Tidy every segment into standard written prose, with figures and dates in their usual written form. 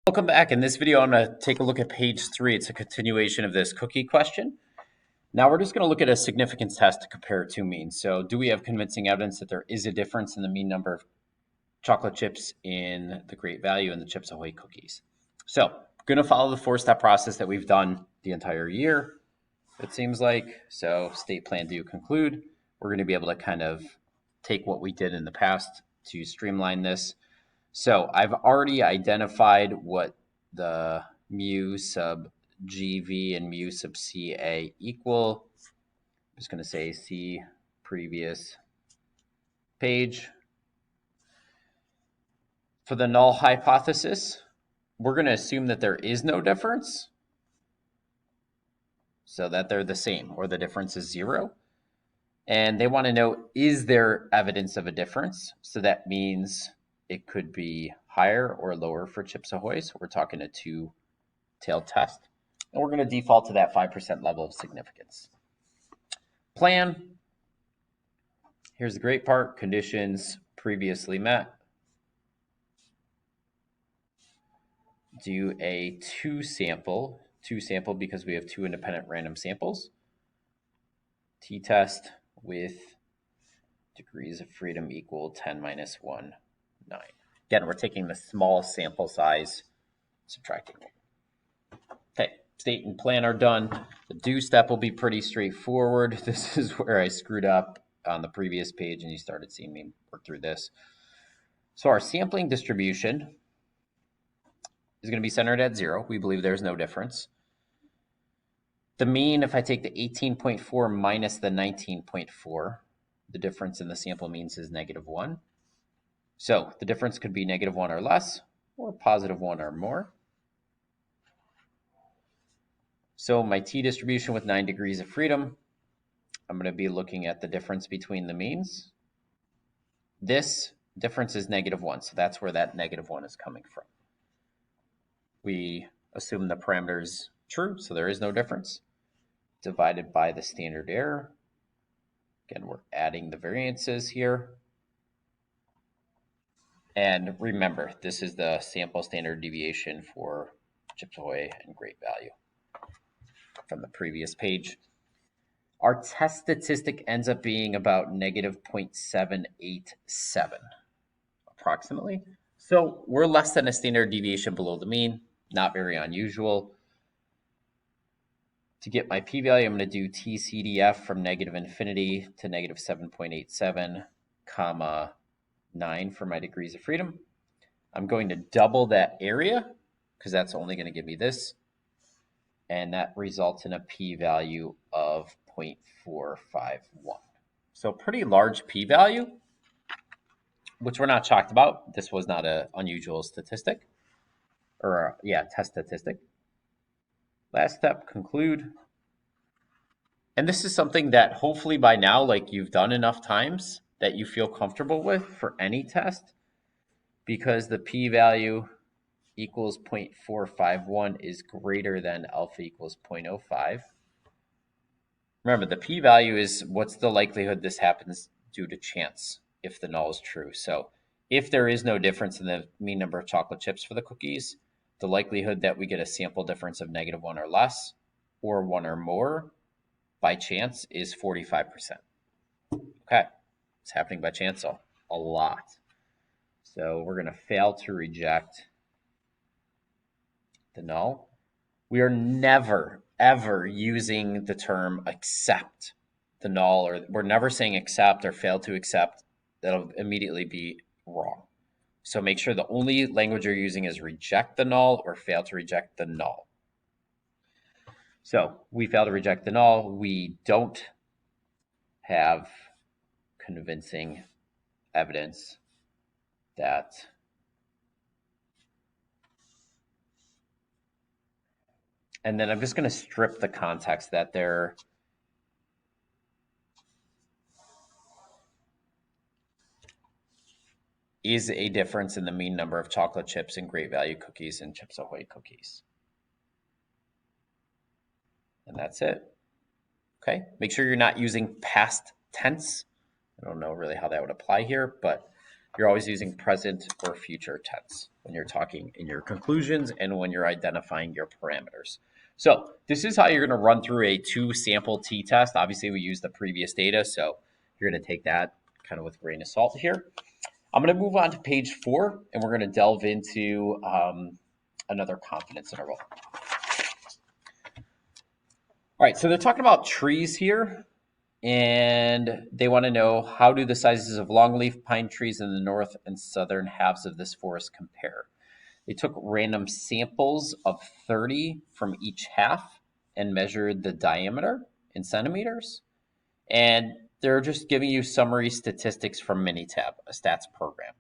Welcome back. In this video, I'm going to take a look at page 3. It's a continuation of this cookie question. Now we're just going to look at a significance test to compare two means. So do we have convincing evidence that there is a difference in the mean number of chocolate chips in the Great Value and the Chips Ahoy cookies? So I'm going to follow the 4-step process that we've done the entire year, it seems like. So state, plan, do, conclude. We're going to be able to kind of take what we did in the past to streamline this. So I've already identified what the mu sub GV and mu sub CA equal. I'm just going to say see previous page. For the null hypothesis, we're going to assume that there is no difference, so that they're the same, or the difference is 0. And they want to know, is there evidence of a difference? So that means it could be higher or lower for Chips Ahoy. So we're talking a two-tailed test. And we're going to default to that 5% level of significance. Plan. Here's the great part. Conditions previously met. Do a two-sample because we have two independent random samples. T-test with degrees of freedom equal 10 minus 1, 9. Again, we're taking the small sample size, subtracting it. Okay, state and plan are done. The do step will be pretty straightforward. This is where I screwed up on the previous page and you started seeing me work through this. So our sampling distribution is going to be centered at 0. We believe there's no difference. The mean, if I take the 18.4 minus the 19.4, the difference in the sample means is -1. So the difference could be -1 or less, or +1 or more. So my t distribution with 9 degrees of freedom, I'm going to be looking at the difference between the means. This difference is -1, so that's where that -1 is coming from. We assume the parameter is true, so there is no difference. Divided by the standard error. Again, we're adding the variances here. And remember, this is the sample standard deviation for Chips Ahoy and Great Value from the previous page. Our test statistic ends up being about -0.787, approximately. So we're less than a standard deviation below the mean, not very unusual. To get my p-value, I'm going to do TCDF from -infinity to -7.87, comma 9 for my degrees of freedom. I'm going to double that area because that's only going to give me this. And that results in a p-value of 0.451. So pretty large p-value, which we're not shocked about. This was not an unusual statistic, or test statistic. Last step, conclude. And this is something that hopefully by now, like you've done enough times that you feel comfortable with for any test, because the p-value equals 0.451 is greater than alpha equals 0.05. Remember, the p-value is what's the likelihood this happens due to chance if the null is true. So if there is no difference in the mean number of chocolate chips for the cookies, the likelihood that we get a sample difference of -1 or less, or 1 or more by chance is 45%. Okay, it's happening by chance a lot. So we're going to fail to reject the null. We are never, ever using the term accept the null, or we're never saying accept or fail to accept. That'll immediately be wrong. So make sure the only language you're using is reject the null or fail to reject the null. So we fail to reject the null. We don't have convincing evidence that and then I'm just going to strip the context that there is a difference in the mean number of chocolate chips in Great Value cookies and Chips Ahoy cookies. And that's it. Okay, make sure you're not using past tense. I don't know really how that would apply here, but you're always using present or future tense when you're talking in your conclusions and when you're identifying your parameters. So this is how you're going to run through a 2-sample t-test. Obviously, we used the previous data, so you're going to take that kind of with a grain of salt here. I'm going to move on to page 4, and we're going to delve into another confidence interval. All right, so they're talking about trees here, and they want to know, how do the sizes of longleaf pine trees in the north and southern halves of this forest compare? They took random samples of 30 from each half and measured the diameter in centimeters. And they're just giving you summary statistics from Minitab, a stats program.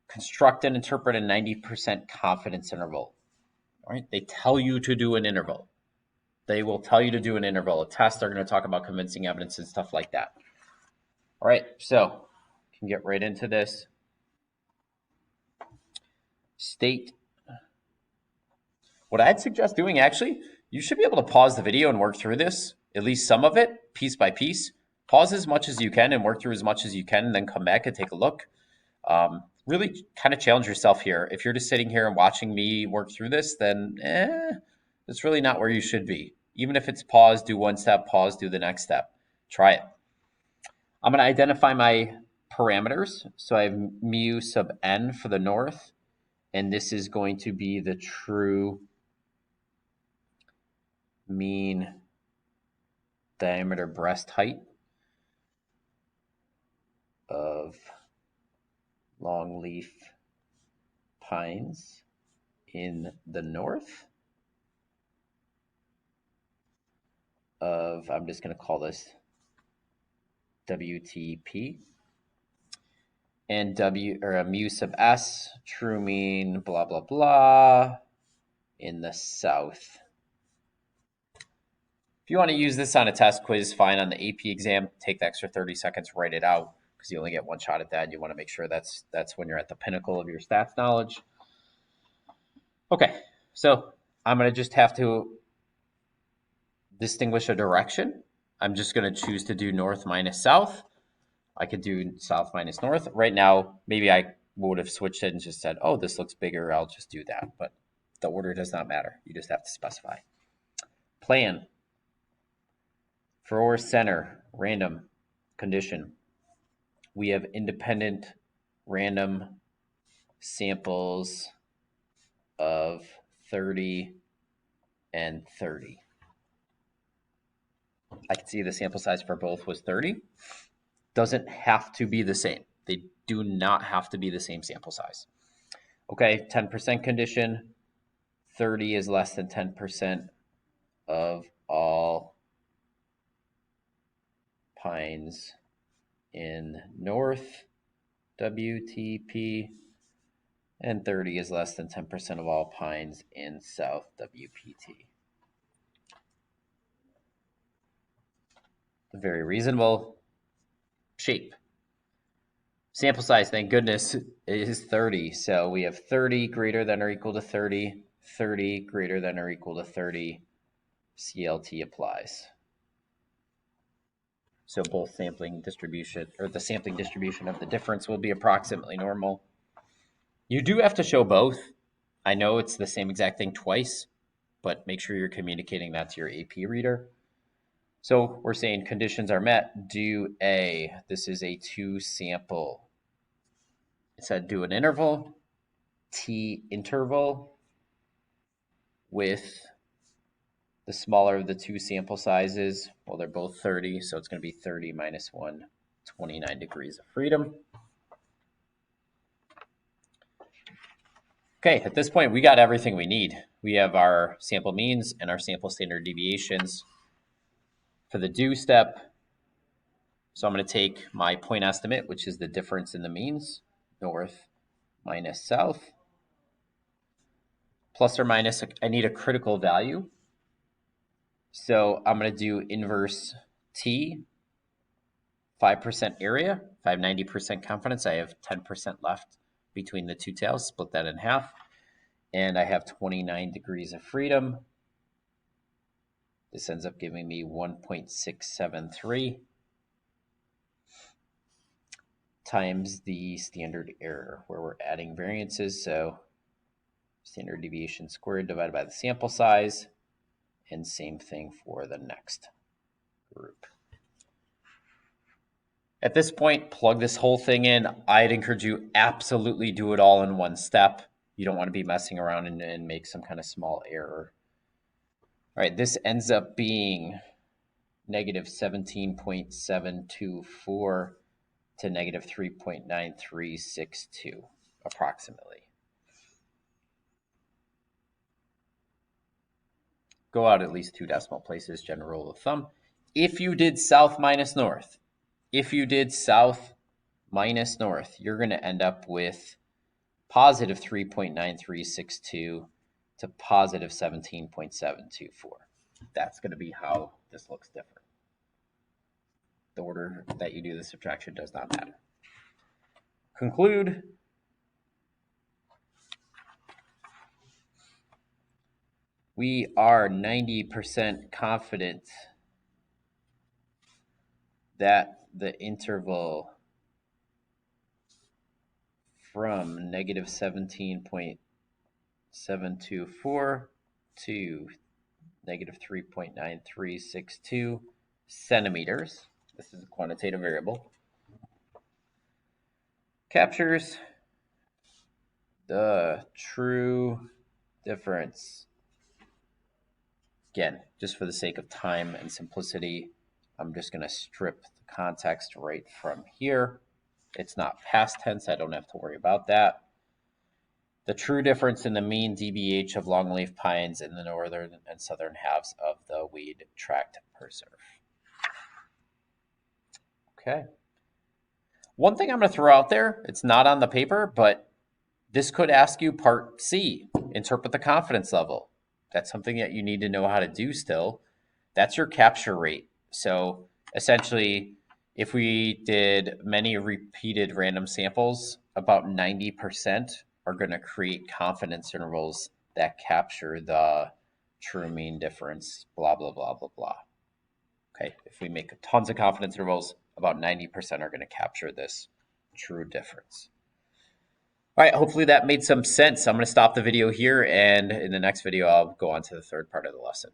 Construct and interpret a 90% confidence interval. All right, they tell you to do an interval. They will tell you to do an interval. A test, they're going to talk about convincing evidence and stuff like that. All right, so can get right into this. State. What I'd suggest doing, actually, you should be able to pause the video and work through this, at least some of it, piece by piece. Pause as much as you can and work through as much as you can, and then come back and take a look. Really kind of challenge yourself here. If you're just sitting here and watching me work through this, then it's really not where you should be. Even if it's pause, do one step, pause, do the next step. Try it. I'm going to identify my parameters. So I have mu sub n for the north, and this is going to be the true mean diameter breast height of longleaf pines in the north of, I'm just going to call this WTP, and mu sub s, true mean, blah, blah, blah, in the south. If you want to use this on a test quiz, fine. On the AP exam, take the extra 30 seconds, write it out, because you only get one shot at that. You want to make sure that's when you're at the pinnacle of your stats knowledge. Okay, so I'm going to just have to distinguish a direction. I'm just going to choose to do north minus south. I could do south minus north. Right now, maybe I would have switched it and just said, oh, this looks bigger, I'll just do that. But the order does not matter. You just have to specify. Plan. For center, random, condition. We have independent random samples of 30 and 30. I can see the sample size for both was 30. Doesn't have to be the same. They do not have to be the same sample size. Okay, 10% condition. 30 is less than 10% of all pines in north, WTP, and 30 is less than 10% of all pines in south, WPT. Very reasonable. Shape. Sample size, thank goodness, is 30. So we have 30 greater than or equal to 30, 30 greater than or equal to 30. CLT applies. So both sampling distribution, or the sampling distribution of the difference, will be approximately normal. You do have to show both. I know it's the same exact thing twice, but make sure you're communicating that to your AP reader. So we're saying conditions are met. Do A. This is a 2-sample. It said do an interval, T interval, with the smaller of the 2 sample sizes. Well, they're both 30, so it's going to be 30 minus 1, 29 degrees of freedom. Okay, at this point, we got everything we need. We have our sample means and our sample standard deviations. For the do step, so I'm going to take my point estimate, which is the difference in the means, north minus south, plus or minus, I need a critical value. So I'm going to do inverse T, 5% area, 590% confidence. I have 10% left between the two tails, split that in half. And I have 29 degrees of freedom. This ends up giving me 1.673 times the standard error, where we're adding variances. So standard deviation squared divided by the sample size, and same thing for the next group. At this point, plug this whole thing in. I'd encourage you absolutely do it all in one step. You don't want to be messing around and make some kind of small error. All right, this ends up being negative 17.724 to negative 3.9362 approximately. Go out at least 2 decimal places, general rule of thumb. If you did south minus north, you're going to end up with positive 3.9362 to positive 17.724. That's going to be how this looks different. The order that you do the subtraction does not matter. Conclude. We are 90% confident that the interval from negative 17.724 to negative 3.9362 centimeters, this is a quantitative variable, captures the true difference. Again, just for the sake of time and simplicity, I'm just going to strip the context right from here. It's not past tense. I don't have to worry about that. The true difference in the mean DBH of longleaf pines in the northern and southern halves of the weed tract preserve. Okay. One thing I'm going to throw out there, it's not on the paper, but this could ask you part C, interpret the confidence level. That's something that you need to know how to do still. That's your capture rate. So essentially, if we did many repeated random samples, about 90% are going to create confidence intervals that capture the true mean difference, blah, blah, blah, blah, blah. Okay, if we make tons of confidence intervals, about 90% are going to capture this true difference. All right, hopefully that made some sense. I'm going to stop the video here, and in the next video, I'll go on to the third part of the lesson.